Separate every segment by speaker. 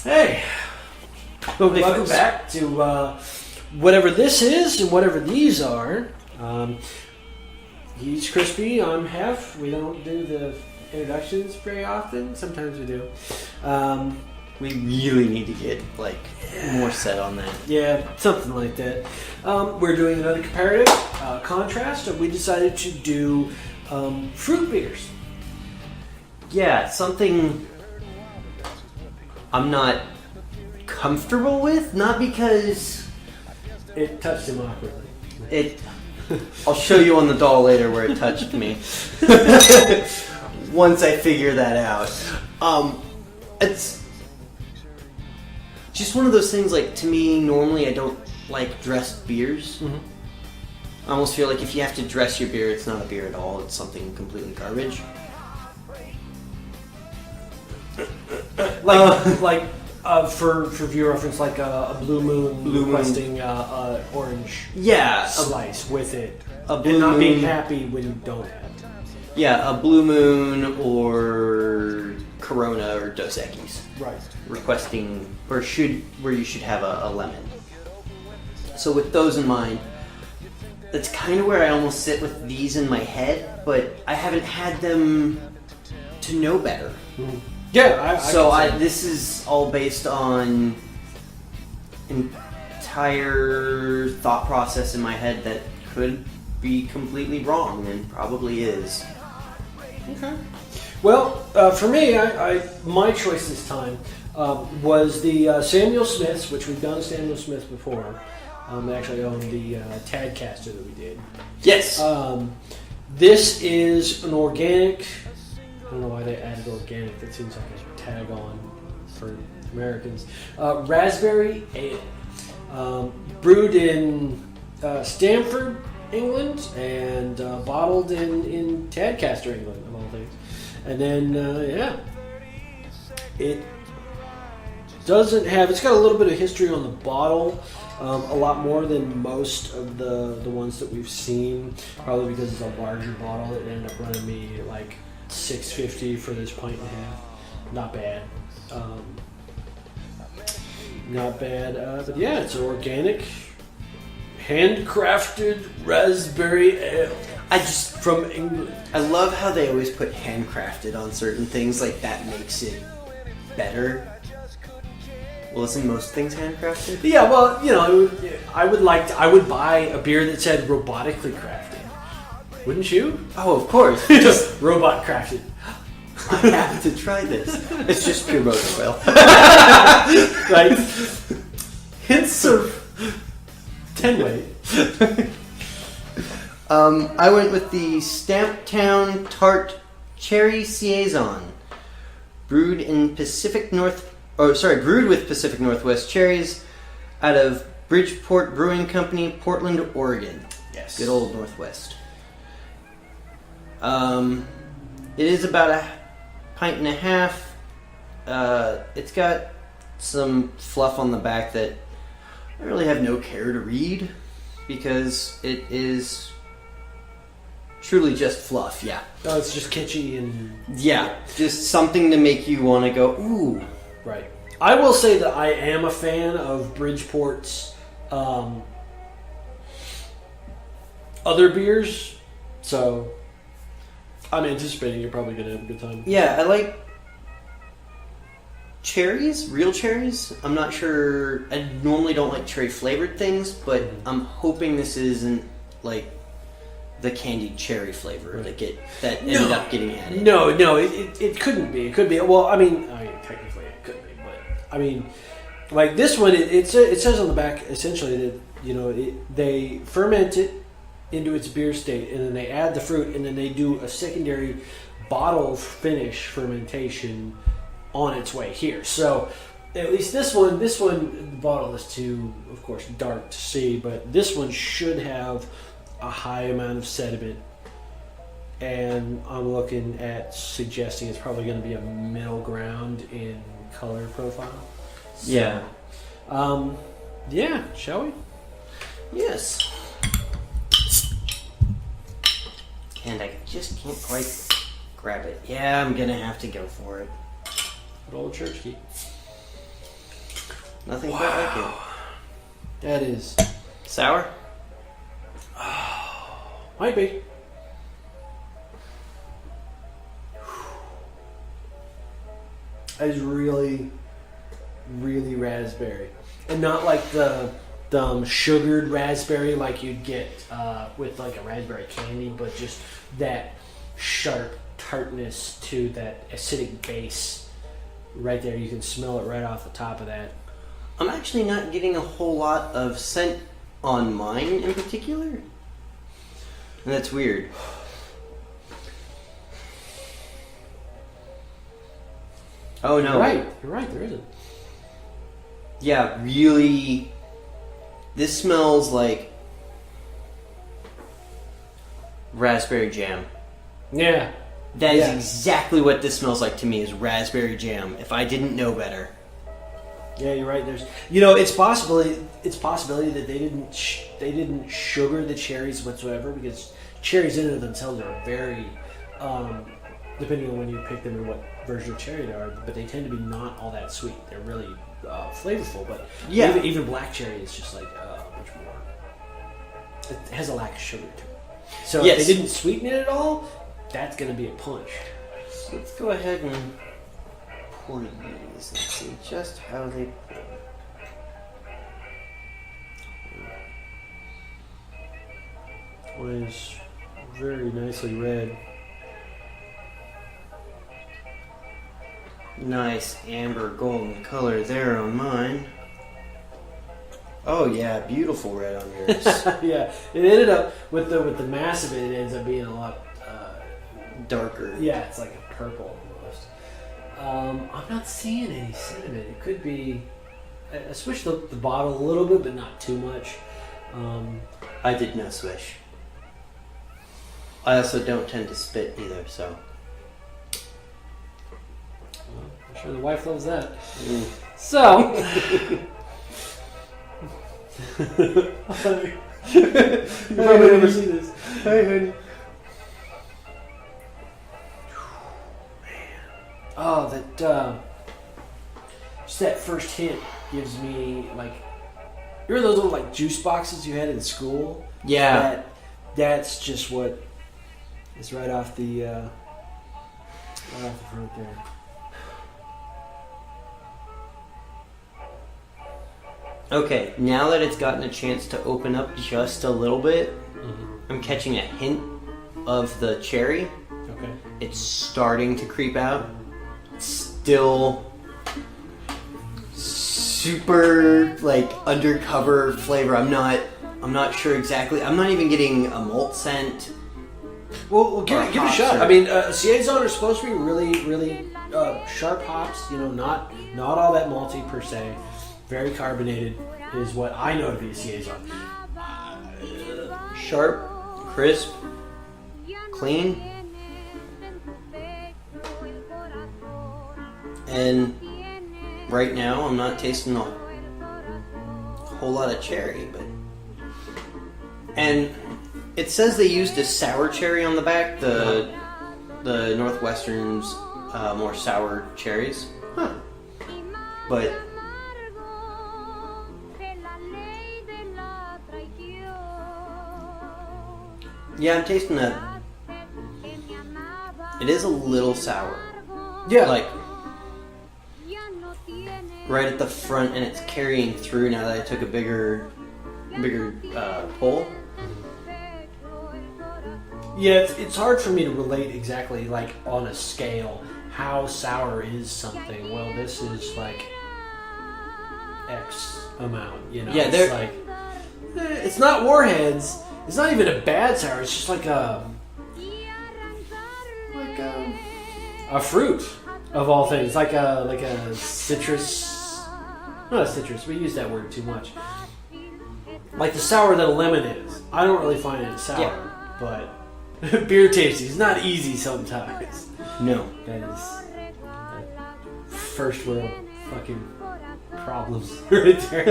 Speaker 1: Hey, welcome back to whatever this is and whatever these are. He's Crispy, I'm Hef. We don't do the introductions very often. Sometimes we do.
Speaker 2: We really need to get more set on that.
Speaker 1: Yeah, something like that. We're doing another comparative contrast, and we decided to do fruit beers.
Speaker 2: Yeah, something I'm not comfortable with, not because
Speaker 1: it touched him awkwardly.
Speaker 2: I'll show you on the doll later where it touched me. Once I figure that out. It's just one of those things, to me, normally I don't like dressed beers. Mm-hmm. I almost feel like if you have to dress your beer, it's not a beer at all. It's something completely garbage.
Speaker 1: For viewer reference, like a Blue Moon requesting orange slice with it, and not being happy when you don't have it.
Speaker 2: Yeah, a Blue Moon or Corona or Dos Equis.
Speaker 1: Right.
Speaker 2: Requesting, where you should have a lemon. So with those in mind, that's kind of where I almost sit with these in my head, but I haven't had them to know better.
Speaker 1: Mm-hmm. Yeah,
Speaker 2: this is all based on entire thought process in my head that could be completely wrong and probably is.
Speaker 1: Okay. Well, for me, my choice this time was the Samuel Smiths, which we've done Samuel Smith before. Actually on the Tadcaster that we did.
Speaker 2: Yes.
Speaker 1: This is an organic. I don't know why they added organic. That seems like a tag on for Americans. Raspberry ale. Brewed in Stamford, England, and bottled in Tadcaster, England, of all things. And then, it doesn't have... It's got a little bit of history on the bottle. A lot more than most of the ones that we've seen. Probably because it's a larger bottle. It ended up running me $6.50 for this pint and a half. Not bad. Not bad. But yeah, it's an organic, handcrafted raspberry ale. From England.
Speaker 2: I love how they always put handcrafted on certain things. That makes it better. Well, isn't most things handcrafted?
Speaker 1: Yeah, well, I would buy a beer that said robotically crafted. Wouldn't you?
Speaker 2: Oh, of course.
Speaker 1: Just robot crafted.
Speaker 2: I have to try this. It's just pure motor oil.
Speaker 1: Right? Hints of 10 weight.
Speaker 2: I went with the Stamptown Tart Cherry Saison. Brewed with Pacific Northwest cherries out of Bridgeport Brewing Company, Portland, Oregon.
Speaker 1: Yes.
Speaker 2: Good old Northwest. It is about a pint and a half. It's got some fluff on the back that I really have no care to read because it is truly just fluff, yeah.
Speaker 1: Oh, it's just kitschy and...
Speaker 2: Yeah, just something to make you want to go, ooh.
Speaker 1: Right. I will say that I am a fan of Bridgeport's other beers, so I'm anticipating you're probably going to have a good time.
Speaker 2: Yeah, I like cherries, real cherries. I'm not sure, I normally don't like cherry flavored things, but I'm hoping this isn't the candied cherry flavor that ended up getting added.
Speaker 1: No, it couldn't be. It could be. Well, technically it could be, but this one, it says on the back essentially that they ferment it into its beer state, and then they add the fruit, and then they do a secondary bottle finish fermentation on its way here. So at least this one, the bottle is too, of course, dark to see, but this one should have a high amount of sediment, and I'm looking at suggesting it's probably going to be a middle ground in color profile. So,
Speaker 2: yeah.
Speaker 1: Shall we?
Speaker 2: Yes. And I just can't quite grab it. Yeah, I'm gonna have to go for it.
Speaker 1: Good old church key.
Speaker 2: Nothing quite like it.
Speaker 1: That is
Speaker 2: Sour?
Speaker 1: might be. That is really, really raspberry, and not like the sugared raspberry like you'd get with like a raspberry candy, but just that sharp tartness to that acidic base right there. You can smell it right off the top of that.
Speaker 2: I'm actually not getting a whole lot of scent on mine in particular. And that's weird. Oh no.
Speaker 1: You're right, there isn't.
Speaker 2: Yeah, really. This smells like raspberry jam.
Speaker 1: Yeah.
Speaker 2: That is exactly what this smells like to me, is raspberry jam, if I didn't know better.
Speaker 1: Yeah, you're right. There's, it's possibility that they didn't sugar the cherries whatsoever, because cherries in and of themselves are very, depending on when you pick them and what version of cherry they are, but they tend to be not all that sweet. They're really flavorful, but even black cherry is just like much more. It has a lack of sugar to it. So if they didn't sweeten it at all, that's going to be a punch.
Speaker 2: So let's go ahead and pour these and see just how they pour.
Speaker 1: One is very nicely red.
Speaker 2: Nice amber golden color there on mine. Oh yeah, beautiful red on yours.
Speaker 1: Yeah, it ended up with the mass of it. It ends up being a lot
Speaker 2: darker.
Speaker 1: Yeah, it's like a purple almost. I'm not seeing any cinnamon. It could be. I swished the bottle a little bit, but not too much.
Speaker 2: I did no swish. I also don't tend to spit either, so.
Speaker 1: Well, I'm sure the wife loves that. So. You probably never see this.
Speaker 2: Hey, honey.
Speaker 1: Oh, that just that first hint gives me like, remember those little like juice boxes you had in school?
Speaker 2: Yeah.
Speaker 1: That's just what is right off the front there.
Speaker 2: Okay, now that it's gotten a chance to open up just a little bit,
Speaker 1: Mm-hmm.
Speaker 2: I'm catching a hint of the cherry.
Speaker 1: Okay.
Speaker 2: It's starting to creep out. It's still super like undercover flavor. I'm not sure exactly. I'm not even getting a malt scent.
Speaker 1: Well, give it a shot. I mean, Saison are supposed to be really, really sharp hops. Not all that malty per se. Very carbonated is what I know to be a Saison.
Speaker 2: Sharp, crisp, clean, and right now I'm not tasting a whole lot of cherry, and it says they used a sour cherry on the back. The Northwestern's more sour cherries, but. Yeah, I'm tasting that. It is a little sour.
Speaker 1: Yeah.
Speaker 2: Like, right at the front, and it's carrying through now that I took a bigger pull.
Speaker 1: Yeah, it's hard for me to relate exactly, like, on a scale, how sour is something. Well, this is, like, X amount,
Speaker 2: Yeah,
Speaker 1: it's like, it's not Warheads. It's not even a bad sour. It's just like a fruit of all things, like a citrus. Not a citrus. We use that word too much. Like the sour that a lemon is. I don't really find it sour, but beer tasting is not easy sometimes.
Speaker 2: No,
Speaker 1: That is first world fucking problems right there.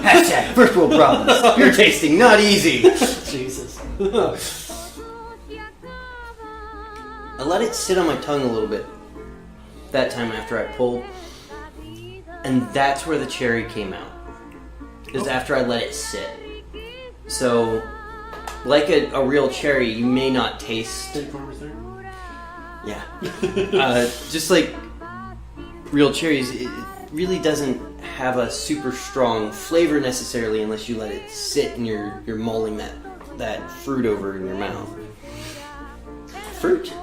Speaker 2: hashtag first world problems. Beer tasting not easy.
Speaker 1: Jesus.
Speaker 2: I let it sit on my tongue a little bit that time after I pulled. and that's where the cherry came out. Is after I let it sit. So, like a real cherry, you may not taste. Yeah. Just like real cherries, it really doesn't have a super strong flavor necessarily unless you let it sit and you're mulling that fruit over in your mouth. Fruit?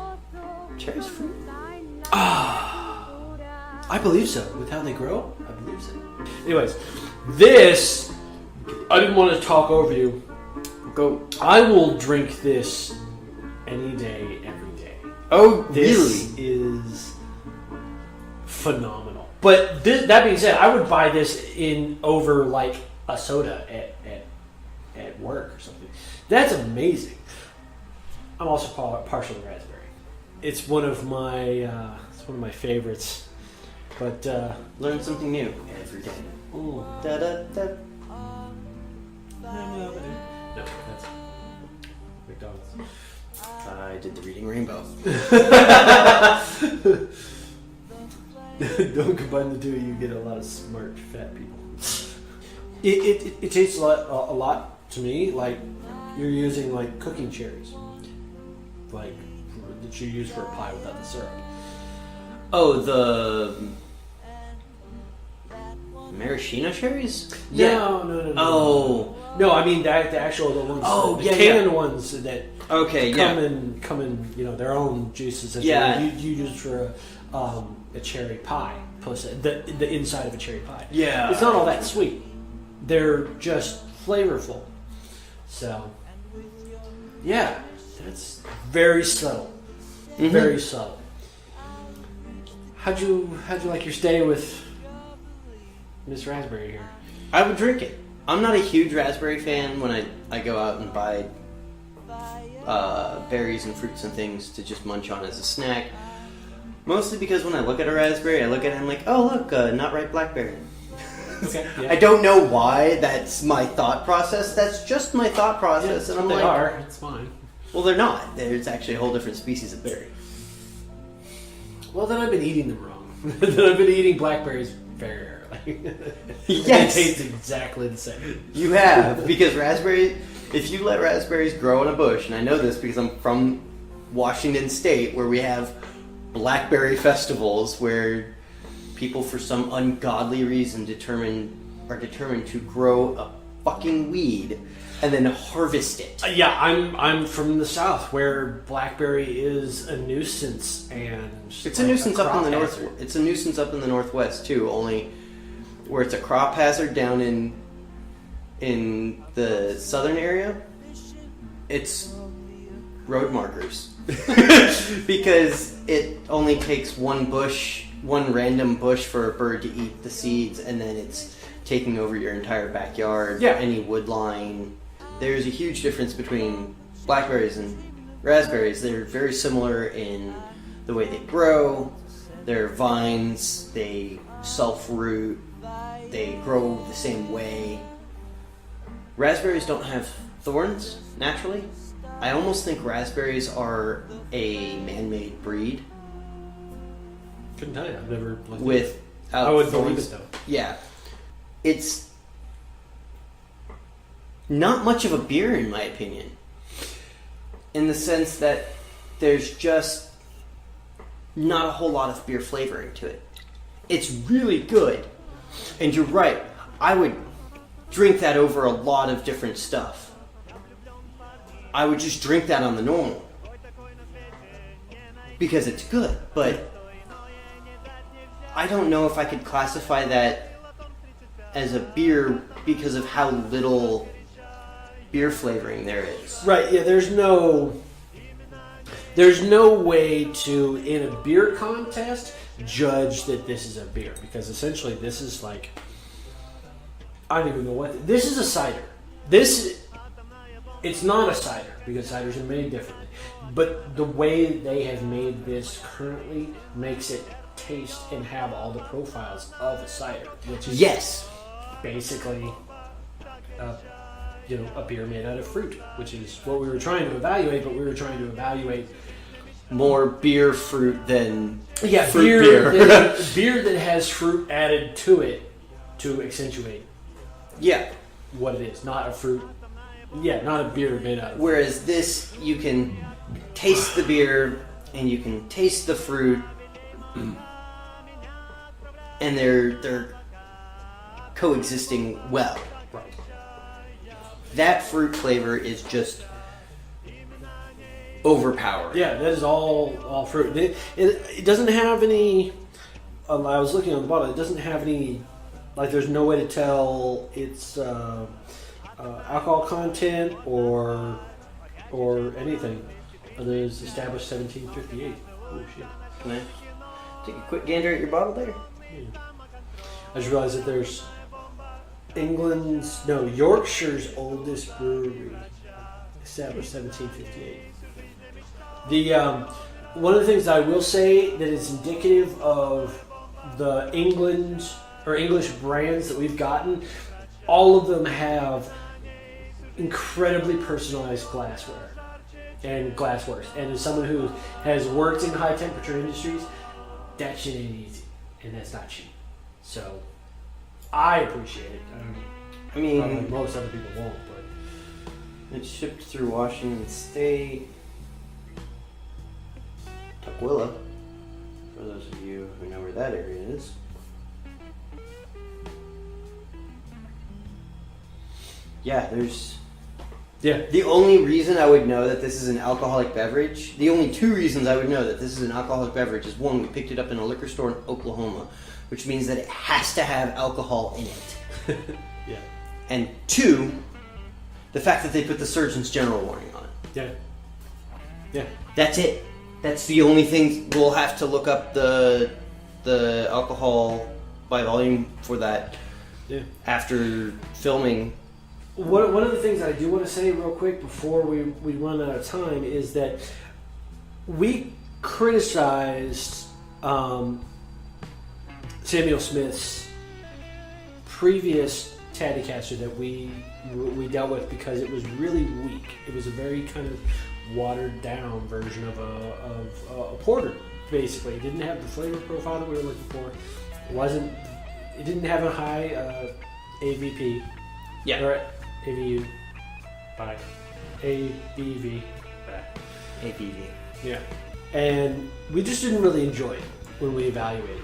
Speaker 2: Cherries fruit?
Speaker 1: I believe so. With how they grow, I believe so. Anyways, this, I didn't want to talk over you.
Speaker 2: Go.
Speaker 1: I will drink this any day, every day.
Speaker 2: Oh,
Speaker 1: This
Speaker 2: really?
Speaker 1: is phenomenal. But that being said, I would buy this in over like a soda at work or something. That's amazing. I'm also partial to raspberry. It's one of my favorites. But
Speaker 2: Learn something new every day.
Speaker 1: ooh.
Speaker 2: Da, da, da.
Speaker 1: No, that's McDonald's.
Speaker 2: I did the Reading Rainbow.
Speaker 1: Don't combine the two; you get a lot of smart fat people. It tastes a lot to me like you're using like cooking cherries, like that you use for a pie without the syrup.
Speaker 2: Oh, the maraschino cherries?
Speaker 1: No.
Speaker 2: Oh.
Speaker 1: No, I mean the actual the ones.
Speaker 2: Oh,
Speaker 1: the
Speaker 2: yeah,
Speaker 1: canned
Speaker 2: yeah.
Speaker 1: ones that
Speaker 2: Okay,
Speaker 1: come in their own juices. That
Speaker 2: Yeah.
Speaker 1: you use for a cherry pie. Plus the inside of a cherry pie.
Speaker 2: Yeah.
Speaker 1: It's not all that sweet. They're just flavorful. So yeah, that's very subtle.
Speaker 2: Mhm.
Speaker 1: Very subtle. How'd you like your stay with Miss Raspberry here?
Speaker 2: I would drink it. I'm not a huge raspberry fan when I go out and buy berries and fruits and things to just munch on as a snack. Mostly because when I look at a raspberry, I look at it and I'm like, oh look, not ripe blackberry.
Speaker 1: Okay. Yeah.
Speaker 2: I don't know why that's my thought process. That's just my thought process, and I'm
Speaker 1: they
Speaker 2: like,
Speaker 1: are. It's fine.
Speaker 2: well, they're not. There's actually a whole different species of berry.
Speaker 1: Well, then I've been eating them wrong. Then I've been eating blackberries very early.
Speaker 2: Yes.
Speaker 1: They taste exactly the same.
Speaker 2: You have, because raspberry. If you let raspberries grow in a bush, and I know this because I'm from Washington State, where we have blackberry festivals where people, for some ungodly reason, are determined to grow a fucking weed and then harvest it.
Speaker 1: Yeah, I'm from the South, where blackberry is a nuisance, and
Speaker 2: It's a nuisance up in the
Speaker 1: crop
Speaker 2: north.
Speaker 1: hazard.
Speaker 2: It's a nuisance up in the northwest too. Only where it's a crop hazard down in the southern area, it's road markers because it only takes one random bush for a bird to eat the seeds, and then it's taking over your entire backyard.
Speaker 1: Yeah.
Speaker 2: Any wood line. There's a huge difference between blackberries and raspberries. They're very similar in the way they grow. They're vines. They self-root. They grow the same way. Raspberries don't have thorns naturally. I almost think raspberries are a man-made breed
Speaker 1: Couldn't tell you. I've never looked
Speaker 2: with.
Speaker 1: I would believe it though.
Speaker 2: Yeah, it's not much of a beer in my opinion, in the sense that there's just not a whole lot of beer flavoring to it. It's really good, and you're right. I would drink that over a lot of different stuff. I would just drink that on the normal because it's good, but I don't know if I could classify that as a beer because of how little beer flavoring there is.
Speaker 1: Right, yeah, there's no way to, in a beer contest, judge that this is a beer, because essentially this is like, I don't even know what, this is a cider. It's not a cider, because ciders are made differently, but the way they have made this currently makes it taste and have all the profiles of a cider, which is
Speaker 2: Yes.
Speaker 1: basically a beer made out of fruit, which is what we were trying to evaluate. But we were trying to evaluate
Speaker 2: more beer fruit than
Speaker 1: Yeah,
Speaker 2: fruit
Speaker 1: beer.
Speaker 2: beer.
Speaker 1: Beer that has fruit added to it to accentuate
Speaker 2: Yeah.
Speaker 1: what it is, not a fruit. Yeah, not a beer made out of.
Speaker 2: Whereas this, you can taste the beer and you can taste the fruit, and they're coexisting well.
Speaker 1: Right.
Speaker 2: That fruit flavor is just overpowering.
Speaker 1: Yeah, that is all fruit. It doesn't have any. I was looking on the bottle. It doesn't have any. Like, there's no way to tell its alcohol content or anything. There's established 1758. Oh shit!
Speaker 2: Can I take a quick gander at your bottle there?
Speaker 1: I just realized that there's Yorkshire's oldest brewery, established 1758. One of the things I will say that is indicative of the England or English brands that we've gotten, all of them have incredibly personalized glassware and glassworks. And as someone who has worked in high temperature industries, that shit ain't easy, and that's not cheap. So I appreciate it.
Speaker 2: I mean,
Speaker 1: probably most other people won't, but
Speaker 2: it's shipped through Washington State, Tukwila, for those of you who know where that area is. Yeah, the only reason I would know that this is an alcoholic beverage, the only two reasons I would know that this is an alcoholic beverage is, one, we picked it up in a liquor store in Oklahoma, which means that it has to have alcohol in it.
Speaker 1: yeah.
Speaker 2: And two, the fact that they put the Surgeon's General warning on it.
Speaker 1: Yeah. Yeah.
Speaker 2: That's it. That's the only thing. We'll have to look up the alcohol by volume for that after filming.
Speaker 1: One of the things I do want to say real quick before we run out of time is that we criticized Samuel Smith's previous Taddy Caster that we dealt with because it was really weak. It was a very kind of watered down version of a porter, basically. It didn't have the flavor profile that we were looking for. It didn't have a high AVP.
Speaker 2: Yeah.
Speaker 1: Or AVU by ABV by
Speaker 2: ABV.
Speaker 1: Yeah. And we just didn't really enjoy it when we evaluated.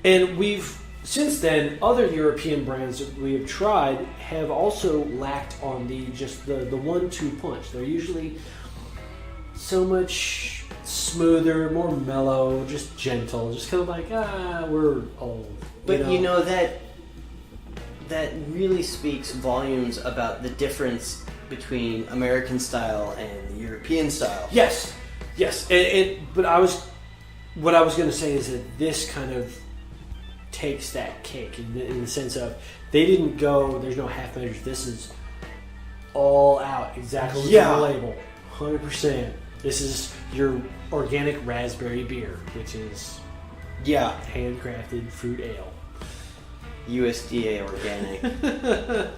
Speaker 1: And we've since then, other European brands that we have tried have also lacked on the 1-2 punch. They're usually so much smoother, more mellow, just gentle, just kind of like, we're old.
Speaker 2: But you know that really speaks volumes about the difference between American style and the European style.
Speaker 1: Yes. But what I was going to say is that this kind of takes that cake in the sense of they didn't go, there's no half measures. This is all out, exactly what's on the label, 100%. This is your organic raspberry beer, which is handcrafted fruit ale.
Speaker 2: USDA organic.
Speaker 1: Yeah,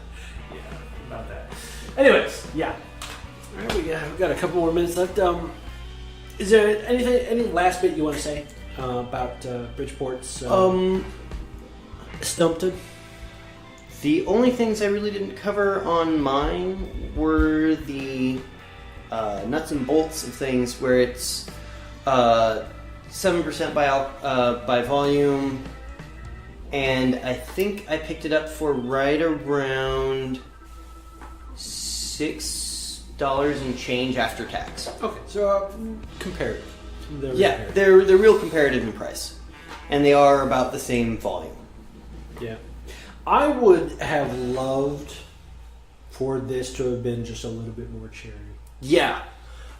Speaker 1: about that. Anyways, yeah. All right, we've got a couple more minutes left. Is there any last bit you want to say about Bridgeport's Stumpton?
Speaker 2: The only things I really didn't cover on mine were the nuts and bolts of things, where it's 7% by volume, and I think I picked it up for right around $6 and change after tax.
Speaker 1: Okay, so comparative.
Speaker 2: They're real comparative in price, and they are about the same volume.
Speaker 1: Yeah, I would have loved for this to have been just a little bit more cherry.
Speaker 2: Yeah,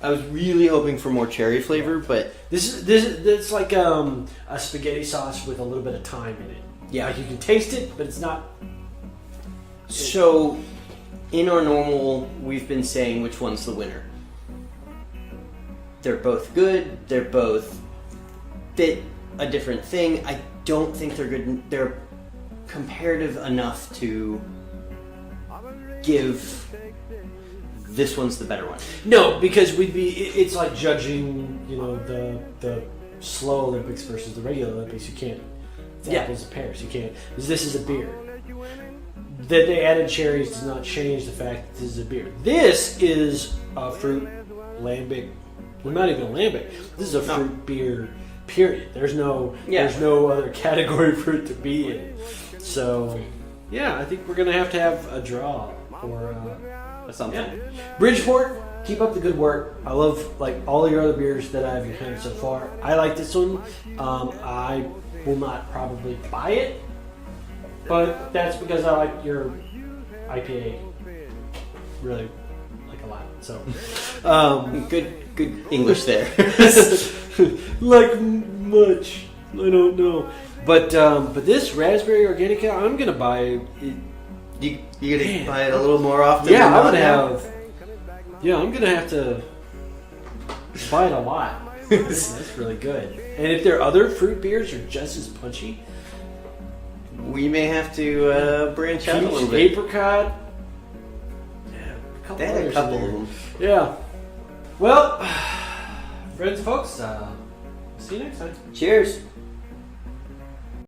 Speaker 2: I was really hoping for more cherry flavor, but
Speaker 1: this it's like a spaghetti sauce with a little bit of thyme in it.
Speaker 2: Yeah,
Speaker 1: like you can taste it, but it's not.
Speaker 2: So, in our normal, we've been saying which one's the winner. They're both good. They're both fit a different thing. I don't think they're good. They're comparative enough to give this one's the better one.
Speaker 1: No, because it's like judging, you know, the slow Olympics versus the regular Olympics. You can't. It's apples and pears. You can't. Because this is a beer. That they added cherries does not change the fact that this is a beer. This is a fruit lambic. Well, not even a lambic. This is a fruit beer. Period. There's no other category for it to be in. So, yeah, I think we're gonna have a draw or
Speaker 2: Something.
Speaker 1: yeah. Bridgeport, keep up the good work. I love like all your other beers that I've had so far. I like this one. I will not probably buy it, but that's because I like your IPA really like a lot. So
Speaker 2: Good English there.
Speaker 1: like much. I don't know, but this raspberry organica, I'm gonna buy it.
Speaker 2: You gonna buy it a little more often?
Speaker 1: Yeah,
Speaker 2: than
Speaker 1: I'm
Speaker 2: not
Speaker 1: gonna
Speaker 2: now?
Speaker 1: have. Yeah, I'm gonna have to buy it a lot. That's really good. And if their other fruit beers are just as punchy,
Speaker 2: We may have to branch out a
Speaker 1: peach,
Speaker 2: little bit.
Speaker 1: apricot. Yeah, a couple
Speaker 2: They had a
Speaker 1: others
Speaker 2: couple
Speaker 1: in
Speaker 2: of
Speaker 1: there.
Speaker 2: them.
Speaker 1: Yeah. Well, friends, folks, see you next time.
Speaker 2: Cheers.